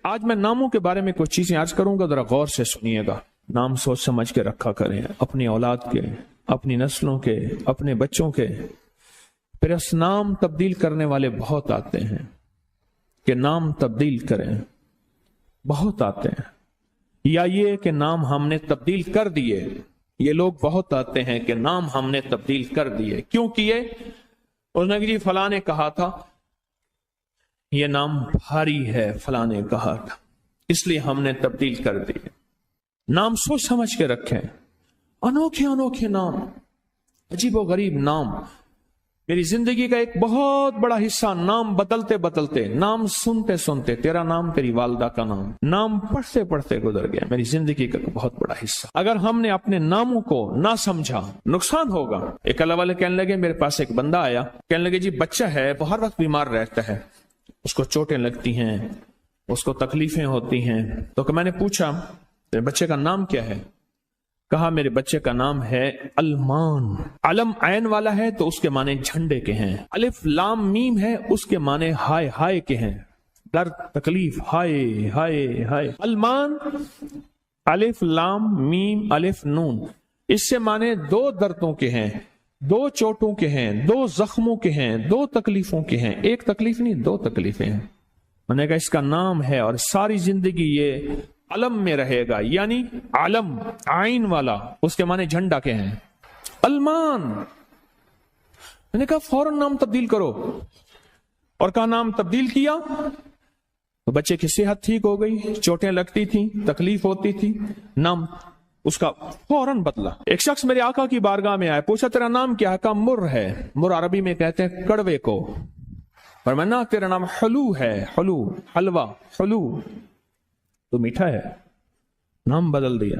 آج میں ناموں کے بارے میں کچھ چیزیں عرض کروں گا، ذرا غور سے سنیے گا۔ نام سوچ سمجھ کے رکھا کریں، اپنی اولاد کے، اپنی نسلوں کے، اپنے بچوں کے۔ پھر اس نام تبدیل کرنے والے بہت آتے ہیں کہ نام تبدیل کریں، بہت آتے ہیں، یا یہ کہ نام ہم نے تبدیل کر دیے، یہ لوگ بہت آتے ہیں کہ نام ہم نے تبدیل کر دیے۔ کیوں کیے؟ اس نے کہ جی فلاں نے کہا تھا یہ نام بھاری ہے، فلاں نے کہا تھا، اس لیے ہم نے تبدیل کر دیے۔ نام سوچ سمجھ کے رکھیں، انوکھے انوکھے نام، عجیب و غریب نام۔ میری زندگی کا ایک بہت بڑا حصہ نام بدلتے بدلتے، نام سنتے سنتے، تیرا نام تیری والدہ کا نام، نام پڑھتے پڑھتے گزر گیا میری زندگی کا بہت بڑا حصہ۔ اگر ہم نے اپنے ناموں کو نہ سمجھا نقصان ہوگا۔ ایک اللہ والے کہنے لگے، میرے پاس ایک بندہ آیا، کہنے لگے جی بچہ ہے، ہر وقت بیمار رہتا ہے، اس کو چوٹیں لگتی ہیں، اس کو تکلیفیں ہوتی ہیں۔ تو میں نے پوچھا تیرے بچے کا نام کیا ہے؟ کہا میرے بچے کا نام ہے المان۔ علم عین والا ہے تو اس کے معنی جھنڈے کے ہیں، الف لام میم ہے اس کے معنی ہائے ہائے کے ہیں، درد تکلیف، ہائے ہائے ہائے۔ المان الف لام میم الف نون، اس سے معنی دو دردوں کے ہیں، دو چوٹوں کے ہیں، دو زخموں کے ہیں، دو تکلیفوں کے ہیں، ایک تکلیف نہیں دو تکلیفیں ہیں۔ میں نے کہا اس کا نام ہے اور ساری زندگی یہ علم میں رہے گا، یعنی علم عین والا، اس کے معنی جھنڈا کے ہیں، المان۔ میں نے کہا فوراً نام تبدیل کرو، اور کہا نام تبدیل کیا تو بچے کی صحت ٹھیک ہو گئی، چوٹیں لگتی تھیں، تکلیف ہوتی تھی، نام اس کا فوراً بدلا۔ ایک شخص میرے آقا کی بارگاہ میں آیا، پوچھا تیرا نام کیا ہے؟ کہا مر ہے، مر عربی میں کہتے ہیں کڑوے کو، فرمایا تیرا نام حلو ہے، حلو حلوہ حلو تو میٹھا ہے، نام بدل دیا۔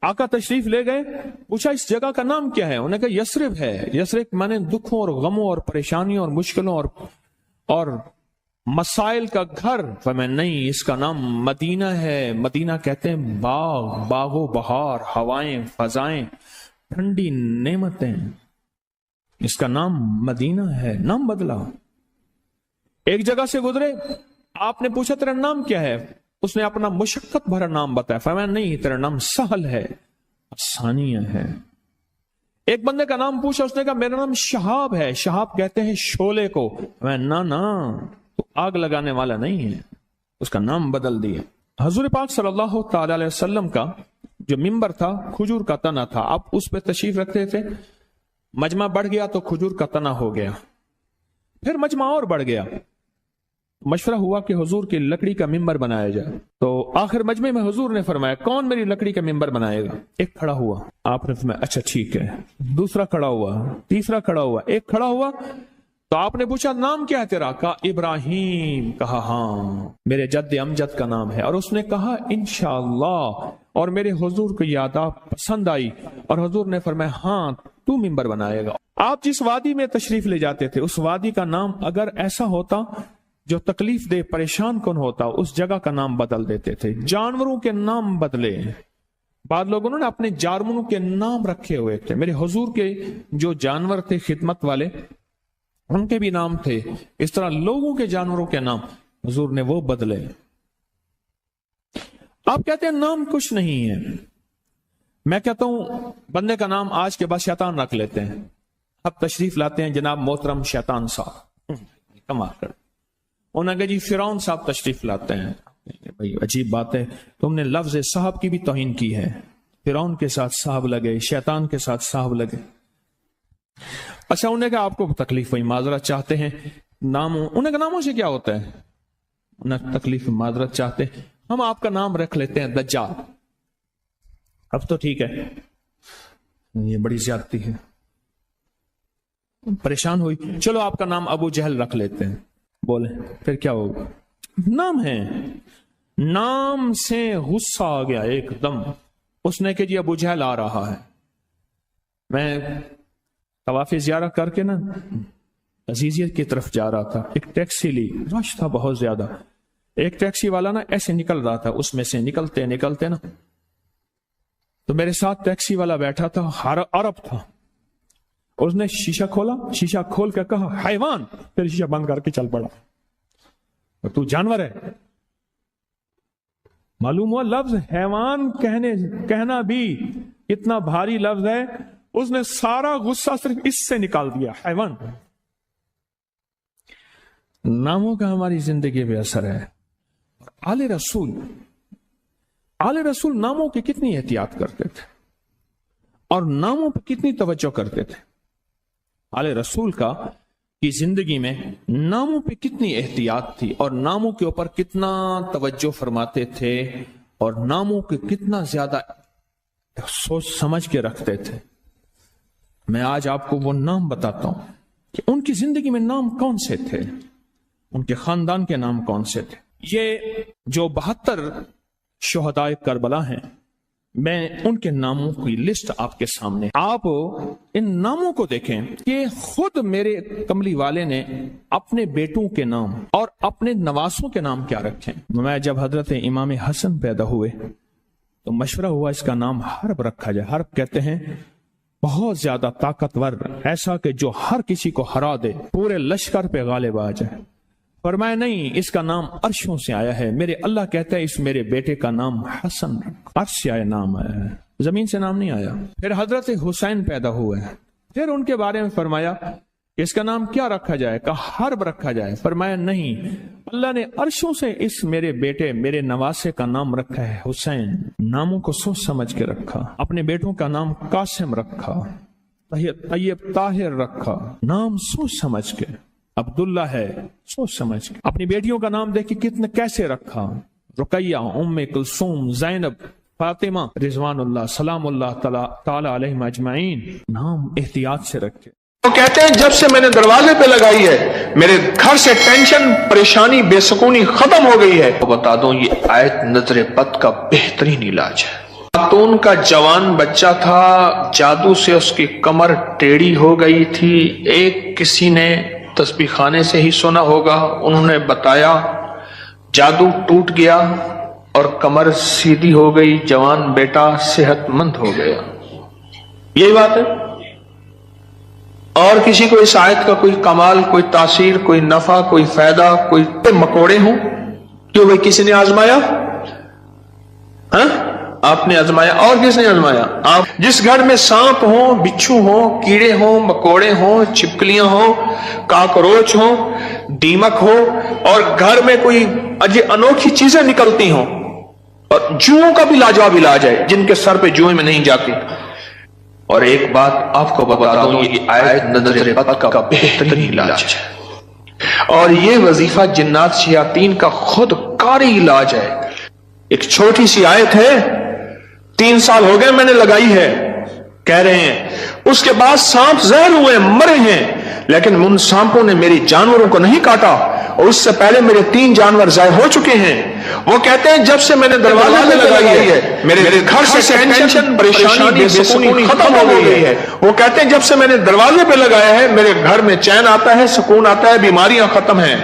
آقا تشریف لے گئے، پوچھا اس جگہ کا نام کیا ہے؟ انہوں نے کہا یثرب ہے۔ یثرب مانے دکھوں اور غموں اور پریشانیوں اور مشکلوں اور مسائل کا گھر۔ فرمایا نہیں، اس کا نام مدینہ ہے۔ مدینہ کہتے ہیں باغ، باغ و بہار، ہوائیں، فضائیں، ٹھنڈی نعمتیں، اس کا نام مدینہ ہے۔ نام بدلا۔ ایک جگہ سے گزرے، آپ نے پوچھا تیرا نام کیا ہے؟ اس نے اپنا مشقت بھرا نام بتایا، فرمایا نہیں تیرا نام سہل ہے، آسانیہ ہے۔ ایک بندے کا نام پوچھا، اس نے کہا میرا نام شہاب ہے۔ شہاب کہتے ہیں شعلے کو۔ فرمایا نا تو آگ لگانے والا نہیں ہے، اس کا نام بدل دیا۔ حضور پاک صلی اللہ تعالی علیہ وسلم کا جو ممبر تھا کھجور کا تنا تھا، آپ اس پہ تشریف رکھتے تھے، مجمع بڑھ گیا تو کھجور کا تنا ہو گیا، پھر مجمع اور بڑھ گیا، مشورہ ہوا کہ حضور کی لکڑی کا ممبر بنایا جائے۔ تو آخر مجمع میں حضور نے فرمایا کون میری لکڑی کا ممبر بنائے گا؟ ایک کھڑا ہوا، آپ نے فرمایا اچھا ٹھیک ہے۔ دوسرا کھڑا ہوا، تیسرا کھڑا ہوا، ایک کھڑا ہوا تو آپ نے پوچھا نام کیا ہے تیرا؟ کہا ابراہیم۔ کہا ہاں میرے جد امجد کا نام ہے۔ اور اس نے کہا انشاءاللہ، اور میرے حضور کو یاد پسند آئی اور حضور نے فرمایا ہاں تو ممبر بنائے گا۔ آپ جس وادی میں تشریف لے جاتے تھے اس وادی کا نام اگر ایسا ہوتا جو تکلیف دے، پریشان کن ہوتا، اس جگہ کا نام بدل دیتے تھے۔ جانوروں کے نام بدلے، بعض لوگوں نے اپنے جانوروں کے نام رکھے ہوئے تھے۔ میرے حضور کے جو جانور تھے خدمت والے ان کے بھی نام تھے، اس طرح لوگوں کے جانوروں کے نام حضور نے وہ بدلے۔ آپ کہتے ہیں نام کچھ نہیں ہے، میں کہتا ہوں بندے کا نام آج کے بعد شیطان رکھ لیتے ہیں۔ اب تشریف لاتے ہیں جناب محترم شیطان صاحب، کمال کر انہوں نے کہا جی فرعون صاحب تشریف لاتے ہیں۔ بھائی عجیب بات ہے، تم نے لفظ صاحب کی بھی توہین کی ہے۔ فرعون کے ساتھ صاحب لگے، شیطان کے ساتھ صاحب لگے۔ اچھا انہوں نے کہا آپ کو تکلیف ہوئی، معذرت چاہتے ہیں، انہوں نے کہا ناموں سے کیا ہوتا ہے؟ انہوں نے تکلیف معذرت چاہتے ہیں، ہم آپ کا نام رکھ لیتے ہیں دجال۔ اب تو ٹھیک ہے، یہ بڑی زیادتی ہے، پریشان ہوئی، چلو آپ کا نام ابو جہل رکھ لیتے ہیں۔ بولے پھر کیا ہوگا؟ نام ہے، نام سے غصہ آ گیا ایک دم، اس نے کہ جی ابو جہل آ رہا ہے۔ میں طواف زیارت کر کے نا عزیزیت کی طرف جا رہا تھا، ایک ٹیکسی لی، رش تھا بہت زیادہ، ایک ٹیکسی والا نا ایسے نکل رہا تھا، اس میں سے نکلتے نکلتے نا تو میرے ساتھ ٹیکسی والا بیٹھا تھا، عرب تھا، اس نے شیشہ کھولا، شیشہ کھول کے کہا حیوان، پھر شیشہ بند کر کے چل پڑا، تو جانور ہے۔ معلوم ہوا لفظ حیوان کہنا بھی اتنا بھاری لفظ ہے، اس نے سارا غصہ صرف اس سے نکال دیا، حیوان۔ ناموں کا ہماری زندگی پہ اثر ہے۔ آل رسول ناموں کی کتنی احتیاط کرتے تھے اور ناموں پہ کتنی توجہ کرتے تھے۔ آل رسول کی زندگی میں ناموں پہ کتنی احتیاط تھی اور ناموں کے اوپر کتنا توجہ فرماتے تھے اور ناموں کے کتنا زیادہ سوچ سمجھ کے رکھتے تھے۔ میں آج آپ کو وہ نام بتاتا ہوں کہ ان کی زندگی میں نام کون سے تھے، ان کے خاندان کے نام کون سے تھے۔ یہ جو 72 شہدائے کربلا ہیں، میں ان کے ناموں کی لسٹ آپ کے سامنے، آپ ان ناموں کو دیکھیں کہ خود میرے کملی والے نے اپنے بیٹوں کے نام اور اپنے نواسوں کے نام کیا رکھے۔ میں جب حضرت امام حسن پیدا ہوئے تو مشورہ ہوا اس کا نام حرب رکھا جائے۔ حرب کہتے ہیں بہت زیادہ طاقتور، ایسا کہ جو ہر کسی کو ہرا دے، پورے لشکر پہ غالب آ جائے۔ فرمایا نہیں، اس کا نام عرشوں سے آیا ہے، میرے اللہ کہتا ہے اس میرے بیٹے کا نام حسن، عرش سے آیا نام آیا ہے، زمین سے نام نہیں آیا۔ پھر حضرت حسین پیدا ہوئے، پھر ان کے بارے میں فرمایا اس کا نام کیا رکھا جائے، کہا حرب رکھا جائے۔ فرمایا نہیں، اللہ نے عرشوں سے اس میرے بیٹے میرے نواسے کا نام رکھا ہے حسین۔ ناموں کو سوچ سمجھ کے رکھا۔ اپنے بیٹوں کا نام قاسم رکھا، طیب طاہر رکھا، نام سوچ سمجھ کے۔ عبداللہ ہے، سوچ سمجھ کے۔ اپنی بیٹیوں کا نام دیکھ کے کتنے کیسے رکھا، رقیہ، ام کلثوم، زینب، فاطمہ رضوان اللہ سلام اللہ تعالی علیہم اجمعین، نام احتیاط سے رکھے۔ وہ کہتے ہیں جب سے میں نے دروازے پہ لگائی ہے میرے گھر سے ٹینشن، پریشانی، بے سکونی ختم ہو گئی ہے۔ بتا دوں یہ آیت نظر بد کا بہترین علاج ہے۔ خاتون کا جوان بچہ تھا، جادو سے اس کی کمر ٹیڑھی ہو گئی تھی۔ ایک کسی نے تسبیح خانے سے ہی سنا ہوگا، انہوں نے بتایا، جادو ٹوٹ گیا اور کمر سیدھی ہو گئی، جوان بیٹا صحت مند ہو گیا۔ یہی بات ہے۔ اور کسی کو اس آیت کا کوئی کمال، کوئی تاثیر، کوئی نفع، کوئی فائدہ، کوئی مکوڑے ہوں، کیوں بھائی کسی نے آزمایا؟ ہاں آپ نے آزمایا، اور کس نے آزمایا؟ آپ۔ جس گھر میں سانپ ہوں، بچھو ہوں، کیڑے ہوں، مکوڑے ہوں، چھپکلیاں ہوں، کاکروچ ہوں، دیمک ہو، اور گھر میں کوئی انوکھی چیزیں نکلتی ہوں، اور جوؤں کا بھی لاجواب علاج ہے، جن کے سر پہ جوئیں میں نہیں جاتی۔ اور ایک بات آپ کو بتا دوں، یہ آیت نظر بد کا بہترین علاج ہے، اور یہ وظیفہ جنات شیاطین کا خود کاری علاج ہے۔ ایک چھوٹی سی آیت ہے، 3 سال ہو گئے میں نے لگائی ہے، کہہ رہے ہیں اس کے بعد سانپ زہر ہوئے، مرے ہیں، لیکن ان سانپوں نے میری جانوروں کو نہیں کاٹا، اور اس سے پہلے میرے 3 جانور ضائع ہو چکے ہیں۔ وہ کہتے ہیں جب سے میں نے دروازے پہ لگائی ہے میرے گھر سے ٹینشن، پریشانی، بے سکونی ختم ہو گئی ہے۔ وہ کہتے ہیں جب سے میں نے دروازے پہ لگایا ہے میرے گھر میں چین آتا ہے، سکون آتا ہے، بیماریاں ختم ہیں۔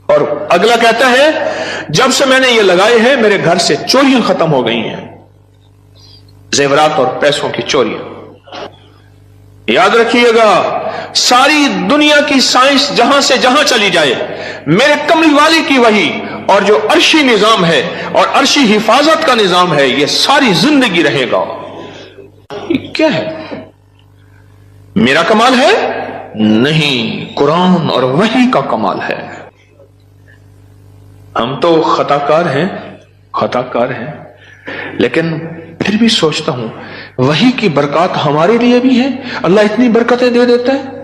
اور اگلا کہتا ہے جب سے میں نے یہ لگائے ہیں میرے گھر سے چوریاں ختم ہو گئی ہیں، زیورات اور پیسوں کی چوریاں۔ یاد رکھیے گا، ساری دنیا کی سائنس جہاں سے جہاں چلی جائے، میرے کملی والی کی وحی اور جو عرشی نظام ہے اور عرشی حفاظت کا نظام ہے، یہ ساری زندگی رہے گا۔ یہ کیا ہے؟ میرا کمال ہے؟ نہیں، قرآن اور وحی کا کمال ہے۔ ہم تو خطا کار ہیں، لیکن پھر بھی سوچتا ہوں وحی کی برکات ہمارے لیے بھی ہے، اللہ اتنی برکتیں دے دیتا ہے۔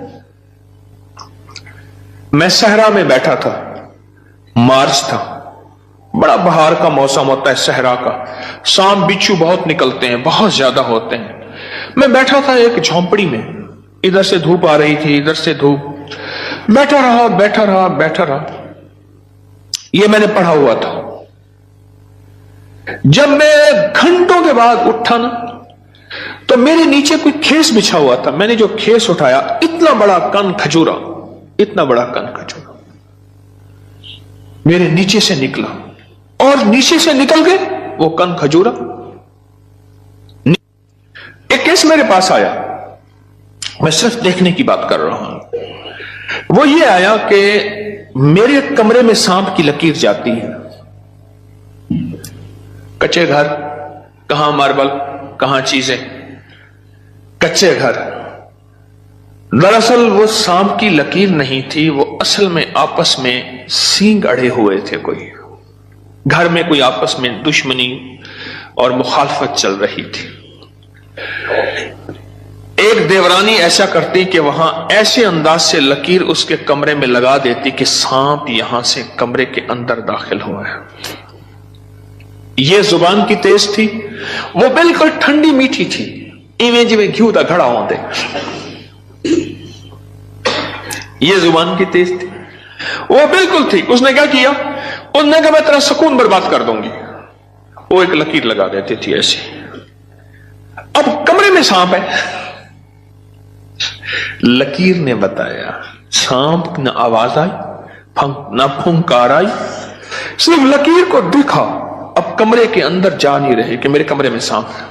میں صحرا میں بیٹھا تھا، مارچ تھا، بڑا بہار کا موسم ہوتا ہے صحرا کا، سانپ بچھو بہت نکلتے ہیں، بہت زیادہ ہوتے ہیں۔ میں بیٹھا تھا ایک جھونپڑی میں، ادھر سے دھوپ آ رہی تھی، ادھر سے دھوپ، بیٹھا رہا۔ یہ میں نے پڑھا ہوا تھا۔ جب میں گھنٹوں کے بعد اٹھا نا تو میرے نیچے کوئی کھیس بچھا ہوا تھا، میں نے جو کھیس اٹھایا، اتنا بڑا کن کھجورا میرے نیچے سے نکلا، اور نیچے سے نکل کے وہ کن کھجورا ایک کیس میرے پاس آیا۔ میں صرف دیکھنے کی بات کر رہا ہوں۔ وہ یہ آیا کہ میرے کمرے میں سانپ کی لکیر جاتی ہے، کچے گھر، کہاں ماربل، کہاں چیزیں، کچے گھر۔ دراصل وہ سانپ کی لکیر نہیں تھی، وہ اصل میں آپس میں سینگ اڑے ہوئے تھے، کوئی گھر میں کوئی آپس میں دشمنی اور مخالفت چل رہی تھی۔ ایک دیورانی ایسا کرتی کہ وہاں ایسے انداز سے لکیر اس کے کمرے میں لگا دیتی کہ سانپ یہاں سے کمرے کے اندر داخل ہوا ہے۔ یہ زبان کی تیز تھی، وہ بالکل ٹھنڈی میٹھی تھی، ایویں جی میں گھیو دا گھڑا ہوندے۔ یہ زبان کی تیز تھی، وہ بالکل تھی۔ اس نے کیا کیا؟ اس نے کہا میں تیرا سکون برباد کر دوں گی۔ وہ ایک لکیر لگا دیتی تھی ایسی۔ اب کمرے میں سانپ ہے، لکیر نے بتایا، سانپ نہ آواز آئی نہ پھنکار آئی، صرف لکیر کو دیکھا۔ اب کمرے کے اندر جا نہیں رہے کہ میرے کمرے میں سانپ ہے۔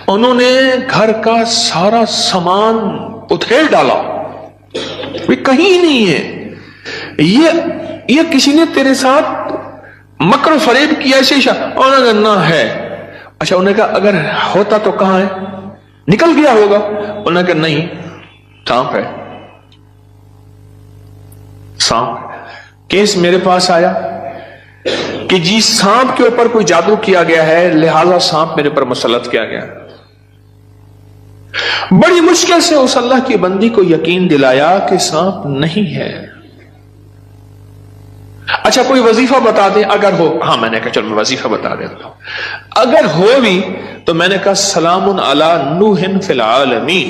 انہوں نے گھر کا سارا سامان ادھیڑ ڈالا، کہیں نہیں ہے، یہ کسی نے تیرے ساتھ مکر و فریب کیا ایسے ہی؟ انہوں نے نہ ہے۔ اچھا، انہوں نے کہا اگر ہوتا تو کہاں ہے؟ نکل گیا ہوگا۔ انہوں نے کہا نہیں، سانپ ہے، سانپ۔ کیس میرے پاس آیا کہ جی سانپ کے اوپر کوئی جادو کیا گیا ہے، لہذا سانپ میرے پر مسلط کیا گیا۔ بڑی مشکل سے اس اللہ کی بندی کو یقین دلایا کہ سانپ نہیں ہے۔ اچھا کوئی وظیفہ بتا دے اگر ہو۔ ہاں، میں نے کہا چلو میں وظیفہ بتا دیتا ہوں۔ اگر ہو بھی تو میں نے کہا سلام علی نوح فی العالمین۔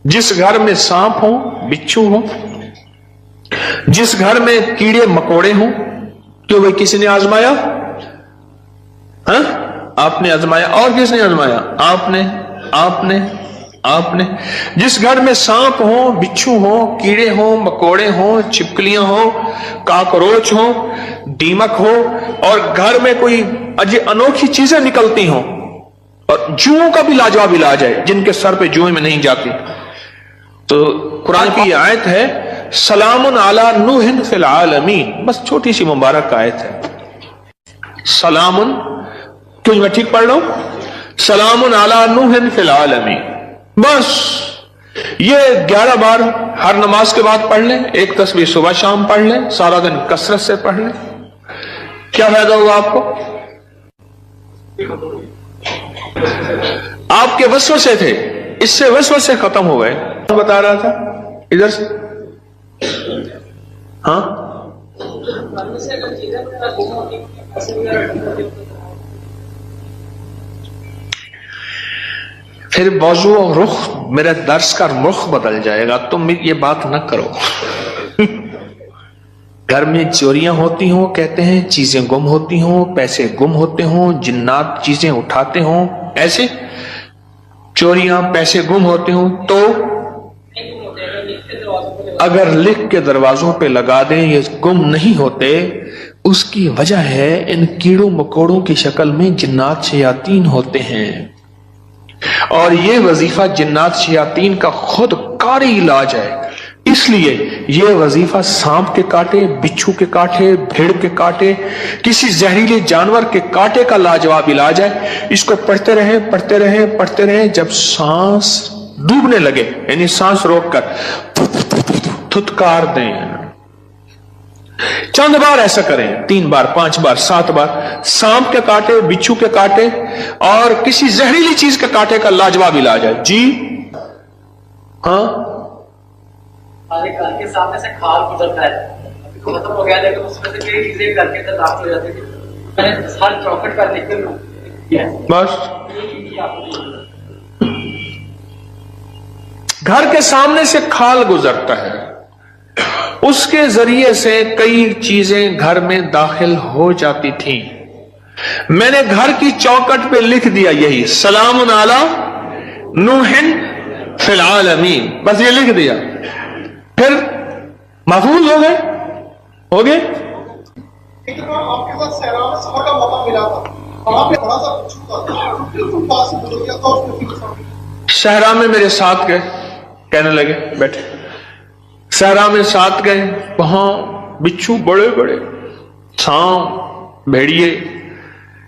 جس گھر میں سانپ ہوں، بچھو ہوں، جس گھر میں کیڑے مکوڑے ہوں، کیوں بھائی کسی نے آزمایا؟ ہاں، آپ نے آزمایا۔ اور کس نے آزمایا؟ آپ نے۔ جس گھر میں سانپ ہوں، بچھو ہوں، کیڑے ہوں، مکوڑے ہوں، چھپکلیاں ہوں، کاکروچ ہوں، دیمک ہو، اور گھر میں کوئی انوکھی چیزیں نکلتی ہوں، اور جوؤں کا بھی لاجواب علاج ہے، جن کے سر پہ جوئیں میں نہیں جاتی، تو قرآن کی یہ آیت ہے سلام علی نوح فی العالمین، بس چھوٹی سی مبارک آیت ہے۔ سلام، کیوں میں ٹھیک پڑھ رہا ہوں؟ سلام علی نوح فی العالمین، بس یہ 11 بار ہر نماز کے بعد پڑھ لیں، ایک تسبیح صبح شام پڑھ لیں، سارا دن کثرت سے پڑھ لیں، کیا فائدہ ہوگا آپ کو؟ آپ کے وسوسے تھے، اس سے وسوسے ختم ہو گئے۔ بتا رہا تھا ادھر سے، ہاں پھر موضوع اور رخ، میرے درس کا رخ بدل جائے گا، تم یہ بات نہ کرو۔ گھر میں چوریاں ہوتی ہوں، کہتے ہیں چیزیں گم ہوتی ہوں، پیسے گم ہوتے ہوں، جنات چیزیں اٹھاتے ہوں، ایسے چوریاں پیسے گم ہوتے ہوں، تو اگر لکھ کے دروازوں پہ لگا دیں یہ گم نہیں ہوتے، اس کی وجہ ہے ان کیڑوں مکوڑوں کی شکل میں جنات شیاطین ہوتے ہیں، اور یہ وظیفہ جنات شیاطین کا خود کاری علاج ہے۔ اس لیے یہ وظیفہ سانپ کے کاٹے، بچھو کے کاٹے، بھیڑ کے کاٹے، کسی زہریلے جانور کے کاٹے کا لاجواب علاج ہے۔ اس کو پڑھتے رہیں، جب سانس ڈوبنے لگے، یعنی سانس روک کر تھتکار دیں، چند بار ایسا کریں، 3 بار 5 بار 7 بار، سانپ کے کاٹے، بچھو کے کاٹے اور کسی زہریلی چیز کے کاٹے کا لاجواب علاج ہے۔ جی ہاں، کے سامنے سے کھال گزرتا ہے، ابھی ختم ہو گیا لیکن اس میں سے کئی چیزیں گھر کے اندر داخل ہو جاتی تھی، میں نے ہر چوکٹ کا ذکر کیا ہے۔ بس گھر کے سامنے سے کھال گزرتا ہے، اس کے ذریعے سے کئی چیزیں گھر میں داخل ہو جاتی تھیں۔ میں نے گھر کی چوکٹ پہ لکھ دیا یہی سلام علی نوح فی العالمین، بس یہ لکھ دیا، پھر محفوظ ہو گئے۔ ایک دفعہ آپ کے ساتھ صحرا میں سفر کا موقع ملا تھا، وہاں پہ بڑا سا بچھو تھا، بالکل پاس سے گزر گیا تھا، اس نے صحرا میں میرے ساتھ گئے، کہنے لگے بیٹھے، صحرا میں ساتھ گئے، وہاں بچھو بڑے بڑے، سانپ، بھیڑیے،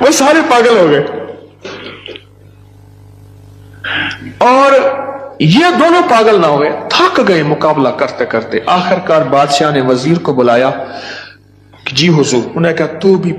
وہ سارے پاگل ہو گئے. اور یہ دونوں پاگل نہ ہوئے, تھک گئے مقابلہ کرتے کرتے. آخر کار بادشاہ نے وزیر کو بلایا کہ جی حضور. انہیں کہا تو بھی